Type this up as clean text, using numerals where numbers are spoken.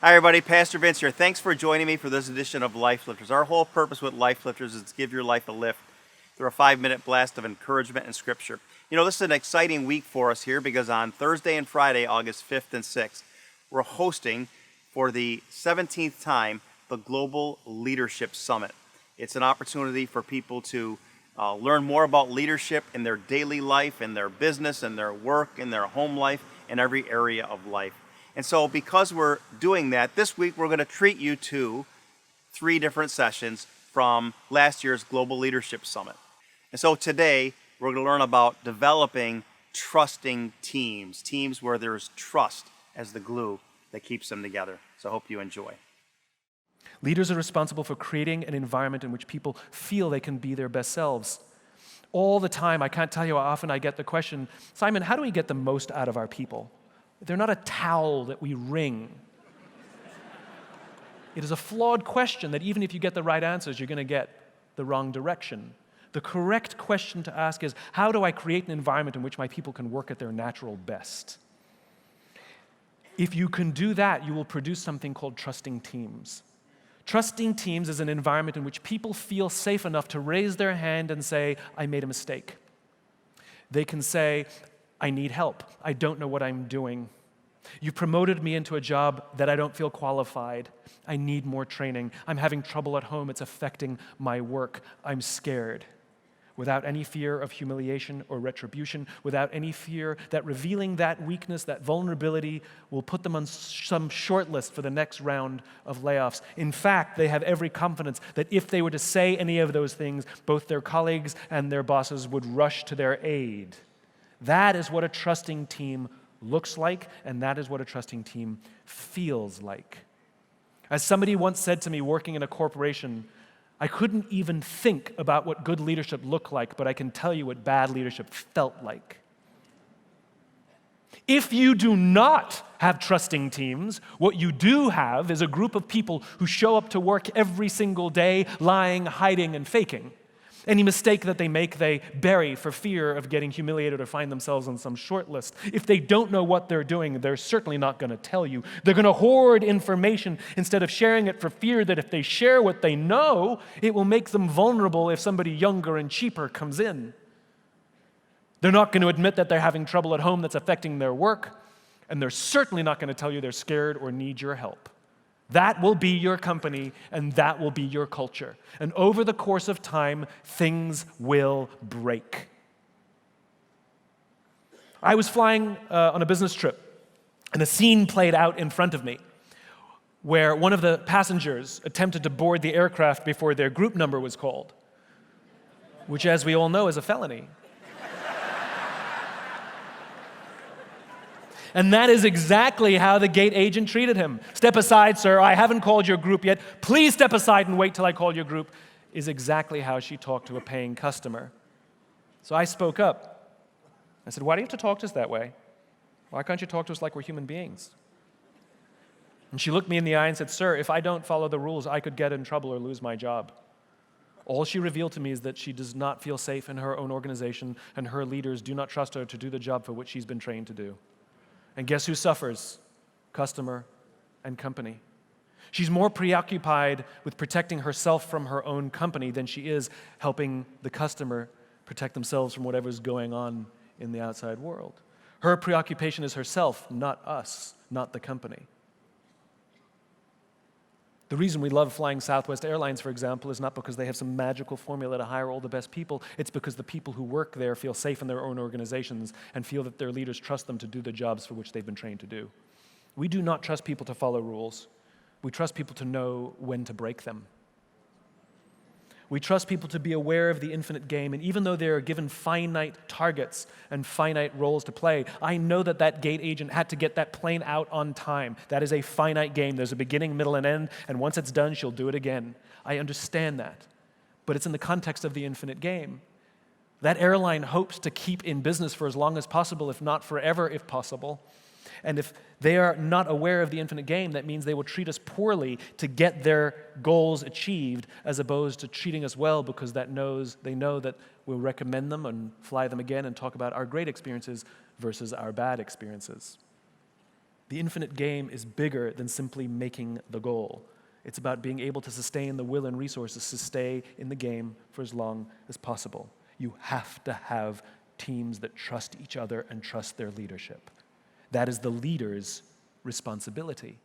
Hi everybody, Pastor Vince here. Thanks for joining me for this edition of Life Lifters. Our whole purpose with Life Lifters is to give your life a lift through a 5-minute blast of encouragement and scripture. You know, this is an exciting week for us here because on Thursday and Friday, August 5th and 6th, we're hosting for the 17th time the Global Leadership Summit. It's an opportunity for people to learn more about leadership in their daily life, in their business, in their work, in their home life, in every area of life. And so because we're doing that, this week we're going to treat you to 3 different sessions from last year's Global Leadership Summit. And so today we're going to learn about developing trusting teams, teams where there's trust as the glue that keeps them together. So I hope you enjoy. Leaders are responsible for creating an environment in which people feel they can be their best selves. All the time, I can't tell you how often I get the question, Simon, how do we get the most out of our people? They're not a towel that we wring. It is a flawed question that even if you get the right answers, you're going to get the wrong direction. The correct question to ask is, how do I create an environment in which my people can work at their natural best? If you can do that, you will produce something called trusting teams. Trusting teams is an environment in which people feel safe enough to raise their hand and say, I made a mistake. They can say, I need help. I don't know what I'm doing. You promoted me into a job that I don't feel qualified. I need more training. I'm having trouble at home. It's affecting my work. I'm scared. Without any fear of humiliation or retribution, without any fear that revealing that weakness, that vulnerability, will put them on some short list for the next round of layoffs. In fact, they have every confidence that if they were to say any of those things, both their colleagues and their bosses would rush to their aid. That is what a trusting team looks like, and that is what a trusting team feels like. As somebody once said to me working in a corporation, I couldn't even think about what good leadership looked like, but I can tell you what bad leadership felt like. If you do not have trusting teams, what you do have is a group of people who show up to work every single day, lying, hiding, and faking. Any mistake that they make, they bury for fear of getting humiliated or find themselves on some short list. If they don't know what they're doing, they're certainly not going to tell you. They're going to hoard information instead of sharing it for fear that if they share what they know, it will make them vulnerable if somebody younger and cheaper comes in. They're not going to admit that they're having trouble at home that's affecting their work, and they're certainly not going to tell you they're scared or need your help. That will be your company, and that will be your culture. And over the course of time, things will break. I was flying on a business trip, and a scene played out in front of me where one of the passengers attempted to board the aircraft before their group number was called, which, as we all know, is a felony. And that is exactly how the gate agent treated him. Step aside, sir, I haven't called your group yet. Please step aside and wait till I call your group, is exactly how she talked to a paying customer. So I spoke up. I said, why do you have to talk to us that way? Why can't you talk to us like we're human beings? And she looked me in the eye and said, sir, if I don't follow the rules, I could get in trouble or lose my job. All she revealed to me is that she does not feel safe in her own organization, and her leaders do not trust her to do the job for which she's been trained to do. And guess who suffers? Customer and company. She's more preoccupied with protecting herself from her own company than she is helping the customer protect themselves from whatever's going on in the outside world. Her preoccupation is herself, not us, not the company. The reason we love flying Southwest Airlines, for example, is not because they have some magical formula to hire all the best people. It's because the people who work there feel safe in their own organizations and feel that their leaders trust them to do the jobs for which they've been trained to do. We do not trust people to follow rules. We trust people to know when to break them. We trust people to be aware of the infinite game, and even though they are given finite targets and finite roles to play, I know that that gate agent had to get that plane out on time. That is a finite game. There's a beginning, middle, and end, and once it's done, she'll do it again. I understand that, but it's in the context of the infinite game. That airline hopes to keep in business for as long as possible, if not forever, if possible. And if they are not aware of the infinite game, that means they will treat us poorly to get their goals achieved, as opposed to treating us well because they know that we'll recommend them and fly them again and talk about our great experiences versus our bad experiences. The infinite game is bigger than simply making the goal. It's about being able to sustain the will and resources to stay in the game for as long as possible. You have to have teams that trust each other and trust their leadership. That is the leader's responsibility.